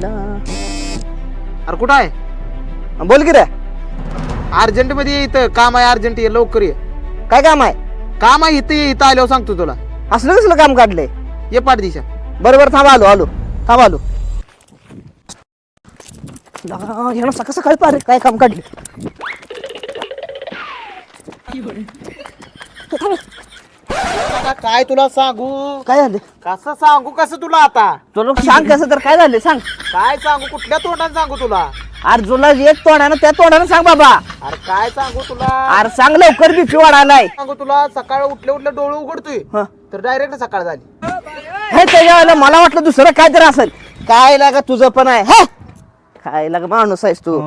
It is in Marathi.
अरे कुठं आहे? बोल की रे. अर्जंट मध्ये ये इथं, काम आहे अर्जंट, ये लवकर ये. काय काम आहे? काम आहे इथं, इथं आल्यावर सांगतो तुला. असलं कसलं काम काढलंय? ये पाठ दिशा. बरोबर थांब, आलो थांब आलो. ह्यानं सकाळ सकाळी पारे काय काम काढले? काय तुला सांगू? काय झालं? कसं सांगू कसं तुला आता? तुला सांग कसं तर काय झालं सांग. काय सांगू, कुठल्या तोंडाने सांगू तुला? अरे तुला एक तोंडानं त्या तोंडानं सांग बाबा. अरे काय सांगू तुला? अरे सांग लवकर, बीपी वाढायलाय. सांगू तुला, सकाळ उठल्या डोळे उघडतोय हं. तर डायरेक्ट सकाळ झाली. हे त्याच्या मला वाटलं दुसरं काय तर असेल. काय लागा तुझं पण आहे हे काय लागा माणूस आहेस तू.